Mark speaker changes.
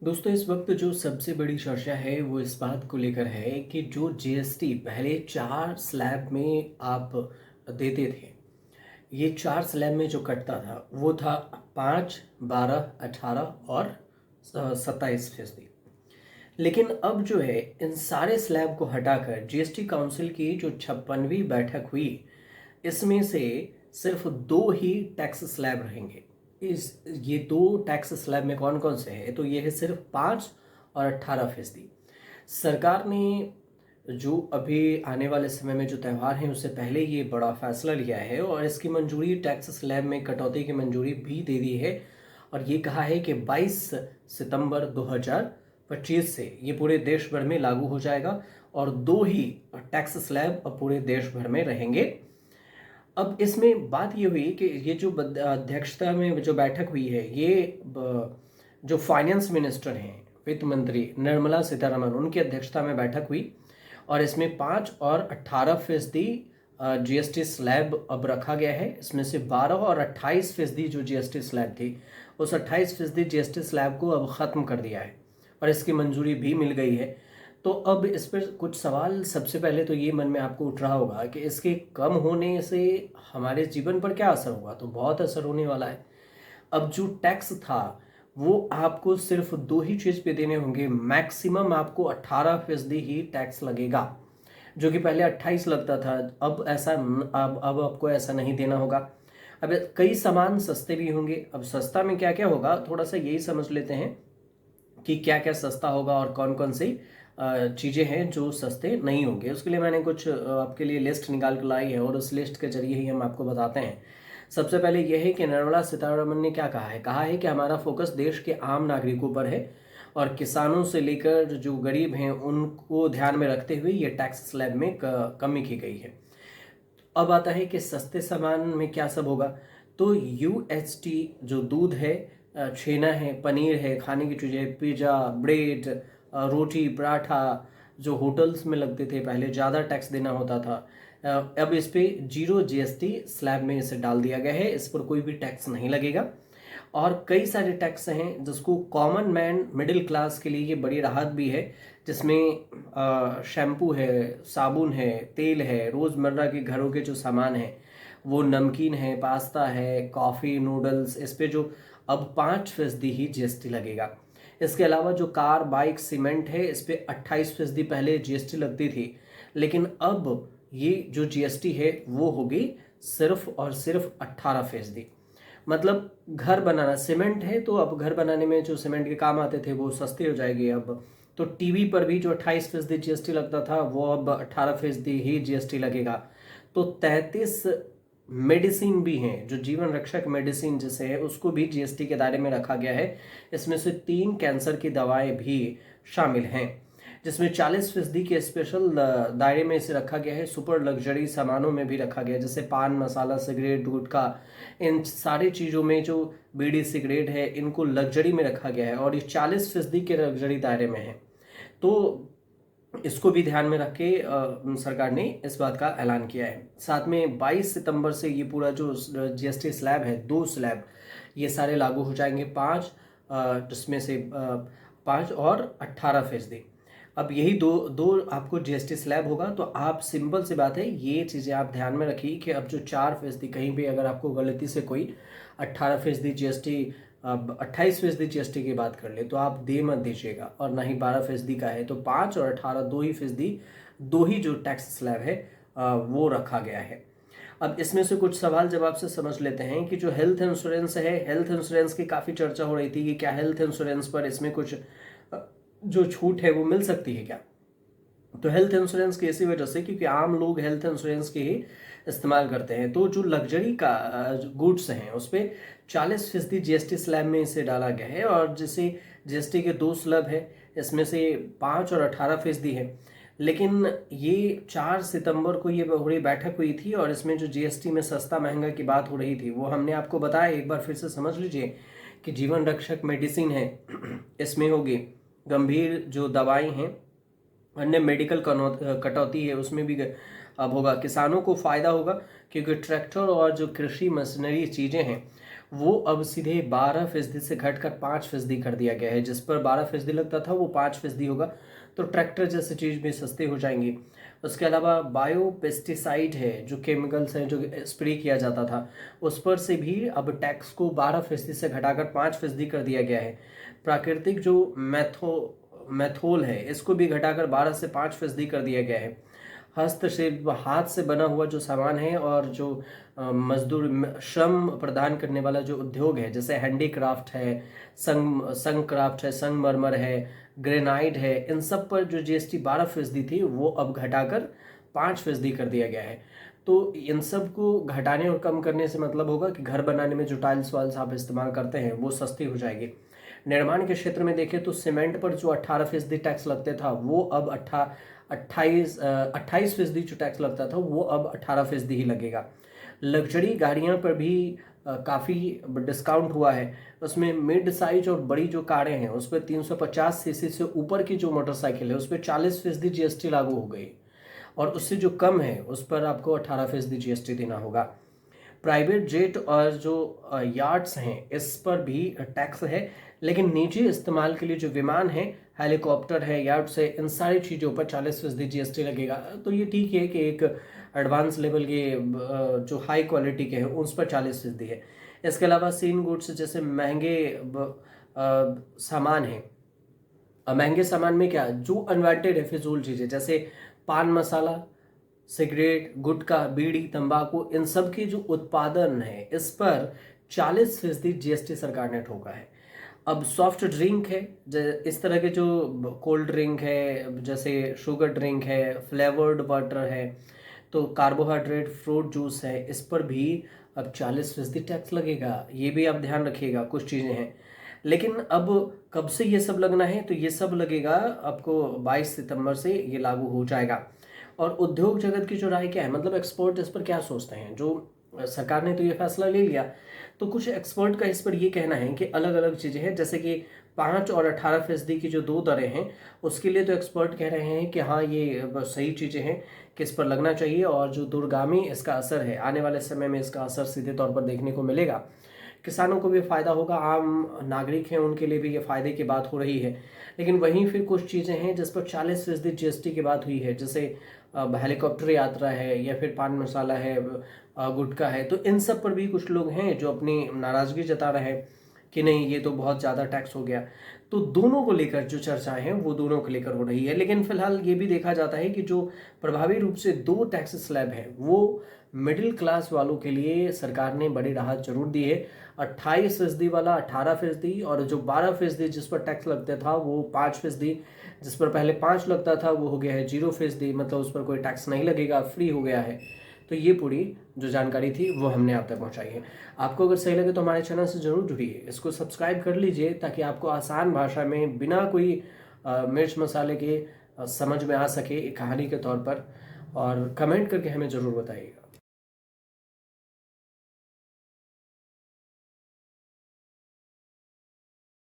Speaker 1: दोस्तों, इस वक्त जो सबसे बड़ी चर्चा है वो इस बात को लेकर है कि जो जीएसटी पहले 4 स्लैब में आप देते थे, ये 4 स्लैब में जो कटता था वो था 5, 12, 18 और 27%। लेकिन अब जो है इन सारे स्लैब को हटाकर जीएसटी काउंसिल की जो 56वीं बैठक हुई, इसमें से सिर्फ दो ही टैक्स स्लैब रहेंगे। इस ये दो टैक्स स्लैब में कौन कौन से हैं? तो ये है सिर्फ 5 और 18%। सरकार ने जो अभी आने वाले समय में जो त्यौहार हैं उससे पहले ये बड़ा फैसला लिया है और इसकी मंजूरी टैक्स स्लैब में कटौती की मंजूरी भी दे दी है। और ये कहा है कि 22 सितंबर 2025 से ये पूरे देश भर में लागू हो जाएगा और दो ही टैक्स स्लैब अब पूरे देश भर में रहेंगे। अब इसमें बात ये हुई कि ये जो अध्यक्षता में जो बैठक हुई है, ये जो फाइनेंस मिनिस्टर हैं, वित्त मंत्री निर्मला सीतारमण, उनकी अध्यक्षता में बैठक हुई और इसमें 5 और 18% जीएसटी स्लैब अब रखा गया है। इसमें से 12 और 28% जो जीएसटी स्लैब थी, उस 28% जीएसटी स्लैब को अब ख़त्म कर दिया है और इसकी मंजूरी भी मिल गई है। तो अब इस पर कुछ सवाल, सबसे पहले तो ये मन में आपको उठ रहा होगा कि इसके कम होने से हमारे जीवन पर क्या असर होगा। तो बहुत असर होने वाला है। अब जो टैक्स था वो आपको सिर्फ दो ही चीज़ पे देने होंगे। मैक्सिमम आपको 18% ही टैक्स लगेगा, जो कि पहले 28 लगता था। अब आपको ऐसा नहीं देना होगा। अब कई सामान सस्ते भी होंगे। अब सस्ता में क्या क्या होगा, थोड़ा सा यही समझ लेते हैं कि क्या क्या सस्ता होगा और कौन कौन सी चीज़ें हैं जो सस्ते नहीं होंगे। उसके लिए मैंने कुछ आपके लिए लिस्ट निकाल कर लाई है और उस लिस्ट के जरिए ही हम आपको बताते हैं। सबसे पहले यह है कि निर्मला सीतारमण ने क्या कहा है कि हमारा फोकस देश के आम नागरिकों पर है और किसानों से लेकर जो गरीब हैं उनको ध्यान में रखते हुए ये टैक्स स्लैब में कमी की गई है। अब आता है कि सस्ते सामान में क्या सब होगा। तो यूएसटी जो दूध है, छेना है, पनीर है, खाने की चीज़ें, पिज़्ज़ा, ब्रेड, रोटी, पराठा, जो होटल्स में लगते थे पहले ज़्यादा टैक्स देना होता था, अब इस पे जीरो जीएसटी स्लैब में इसे डाल दिया गया है। इस पर कोई भी टैक्स नहीं लगेगा। और कई सारे टैक्स हैं जिसको कॉमन मैन, मिडिल क्लास के लिए ये बड़ी राहत भी है, जिसमें शैम्पू है, साबुन है, तेल है, रोज़मर्रा के घरों के जो सामान हैं, वो नमकीन है, पास्ता है, कॉफ़ी, नूडल्स, इस पे जो अब 5% ही जीएसटी लगेगा। इसके अलावा जो कार, बाइक, सीमेंट है, इस पे 28% पहले जीएसटी लगती थी, लेकिन अब ये जो जीएसटी है वो होगी सिर्फ और सिर्फ 18%। मतलब घर बनाना, सीमेंट है तो अब घर बनाने में जो सीमेंट के काम आते थे वो सस्ते हो जाएंगे अब। तो टीवी पर भी जो 28% जीएसटी लगता था वो अब 18% ही जीएसटी लगेगा। तो 33 मेडिसिन भी हैं, जो जीवन रक्षक मेडिसिन जिसे है उसको भी जीएसटी के दायरे में रखा गया है। इसमें से 3 कैंसर की दवाएं भी शामिल हैं, जिसमें 40% के स्पेशल दायरे में इसे रखा गया है। सुपर लग्जरी सामानों में भी रखा गया है, जैसे पान मसाला, सिगरेट, गुटखा, इन सारी चीज़ों में जो बीड़ी सिगरेट है इनको लग्जरी में रखा गया है और ये 40% के लग्जरी दायरे में है। तो इसको भी ध्यान में रख के सरकार ने इस बात का ऐलान किया है। साथ में 22 सितंबर से ये पूरा जो जीएसटी स्लैब है, दो स्लैब, ये सारे लागू हो जाएंगे। जिसमें से 5 और 18%। अब यही दो दो आपको जीएसटी स्लैब होगा। तो आप, सिंपल सी बात है, ये चीज़ें आप ध्यान में रखिए कि अब जो 4%, कहीं भी अगर आपको गलती से कोई 18% जीएसटी, अब 28% जीएसटी की बात कर ले तो आप दे मत दीजिएगा, और ना ही 12% का है। तो 5 और 18 दो ही जो टैक्स स्लैब है वो रखा गया है। अब इसमें से कुछ सवाल जवाब से समझ लेते हैं कि जो हेल्थ इंश्योरेंस है, हेल्थ इंश्योरेंस की काफ़ी चर्चा हो रही थी कि क्या हेल्थ इंश्योरेंस पर इसमें कुछ जो छूट है वो मिल सकती है क्या। तो हेल्थ इंश्योरेंस की इसी वजह से, क्योंकि आम लोग हेल्थ इंश्योरेंस के ही इस्तेमाल करते हैं। तो जो लग्जरी का गुड्स हैं उस पर 40% जीएसटी स्लैब में इसे डाला गया है और जैसे जीएसटी के दो स्लैब है, इसमें से 5 और 18% है। लेकिन ये 4 सितंबर को ये बड़ी बैठक हुई थी और इसमें जो जीएसटी में सस्ता महंगा की बात हो रही थी वो हमने आपको बताया। एक बार फिर से समझ लीजिए कि जीवन रक्षक मेडिसिन है, इसमें होगी गंभीर जो दवाई हैं, अन्य मेडिकल कटौती है उसमें भी अब होगा। किसानों को फ़ायदा होगा क्योंकि ट्रैक्टर और जो कृषि मशीनरी चीज़ें हैं वो अब सीधे 12% से घटकर 5% कर दिया गया है। जिस पर 12% लगता था वो 5% होगा, तो ट्रैक्टर जैसी चीज़ भी सस्ती हो जाएंगी। उसके अलावा बायो पेस्टिसाइड है, जो केमिकल्स हैं जो स्प्रे किया जाता था, उस पर से भी अब टैक्स को 12% से घटाकर 5% कर दिया गया है। प्राकृतिक जो मैथोल है, इसको भी घटाकर 12 से 5% कर दिया गया है। हस्तशिल्प, हाथ से बना हुआ जो सामान है और जो मजदूर श्रम प्रदान करने वाला जो उद्योग है, जैसे हैंडीक्राफ्ट है, संग क्राफ्ट है, संगमरमर है, ग्रेनाइट है, इन सब पर जो जीएसटी 12% थी वो अब घटाकर 5% कर दिया गया है। तो इन सब को घटाने और कम करने से मतलब होगा कि घर बनाने में जो टाइल्स वाइल्स आप इस्तेमाल करते हैं वो सस्ती हो जाएगी। निर्माण के क्षेत्र में देखें तो सीमेंट पर जो 18% टैक्स लगते था वो अब 28% जो टैक्स लगता था वो अब 18% ही लगेगा। लग्जरी गाड़ियां पर भी काफ़ी डिस्काउंट हुआ है। उसमें मिड साइज और बड़ी जो कारें हैं उस पर 350 सीसी से ऊपर की जो मोटरसाइकिल है उस पर 40% जीएसटी लागू हो गई, और उससे जो कम है उस पर आपको 18% जीएसटी देना होगा। प्राइवेट जेट और जो यार्ड्स हैं इस पर भी टैक्स है, लेकिन निजी इस्तेमाल के लिए जो विमान है, हेलीकॉप्टर है, यार्ड्स है, इन सारी चीज़ों पर 40% जीएसटी लगेगा। तो ये ठीक है कि एक एडवांस लेवल के जो हाई क्वालिटी के हैं उस पर 40% है। इसके अलावा सीन गुड्स जैसे महंगे सामान हैं, महंगे सामान में क्या जो अनवांटेड है, फिजूल चीज़ें जैसे पान मसाला, सिगरेट, गुटखा, बीड़ी, तंबाकू, इन सब की जो उत्पादन है इस पर 40% जीएसटी सरकार ने ठोका है। अब सॉफ्ट ड्रिंक है, इस तरह के जो कोल्ड ड्रिंक है, जैसे शुगर ड्रिंक है, फ्लेवर्ड वाटर है, तो कार्बोहाइड्रेट फ्रूट जूस है, इस पर भी अब 40% टैक्स लगेगा। ये भी आप ध्यान रखिएगा, कुछ चीज़ें हैं। लेकिन अब कब से ये सब लगना है, तो ये सब लगेगा आपको 22 सितंबर से ये लागू हो जाएगा। और उद्योग जगत की जो राय क्या है, मतलब एक्सपर्ट इस पर क्या सोचते हैं, जो सरकार ने तो ये फैसला ले लिया, तो कुछ एक्सपर्ट का इस पर ये कहना है कि अलग अलग चीज़ें हैं, जैसे कि 5 और 18% की जो दो दरें हैं उसके लिए तो एक्सपर्ट कह रहे हैं कि हाँ ये सही चीज़ें हैं कि इस पर लगना चाहिए, और जो दूरगामी इसका असर है, आने वाले समय में इसका असर सीधे तौर पर देखने को मिलेगा। किसानों को भी फ़ायदा होगा, आम नागरिक हैं उनके लिए भी ये फ़ायदे की बात हो रही है। लेकिन वहीं फिर कुछ चीज़ें हैं जिस पर 40% जीएसटी की बात हुई है, जैसे हेलीकॉप्टर यात्रा है या फिर पान मसाला है, गुटखा है, तो इन सब पर भी कुछ लोग हैं जो अपनी नाराज़गी जता रहे हैं कि नहीं ये तो बहुत ज़्यादा टैक्स हो गया। तो दोनों को लेकर जो चर्चाएं हैं वो दोनों को लेकर हो रही है। लेकिन फिलहाल ये भी देखा जाता है कि जो प्रभावी रूप से दो टैक्स स्लैब है वो मिडिल क्लास वालों के लिए सरकार ने बड़ी राहत जरूर दी है। 28% वाला 18%, और जो 12% जिस पर टैक्स लगता था वो 5%, जिस पर पहले 5 लगता था वो हो गया है 0%, मतलब उस पर कोई टैक्स नहीं लगेगा, फ्री हो गया है। तो ये पूरी जो जानकारी थी वो हमने आप तक पहुंचाई है। आपको अगर सही लगे तो हमारे चैनल से जरूर जुड़िए, इसको सब्सक्राइब कर लीजिए ताकि आपको आसान भाषा में बिना कोई मिर्च मसाले के समझ में आ सके एक कहानी के तौर पर, और कमेंट करके हमें ज़रूर बताइएगा।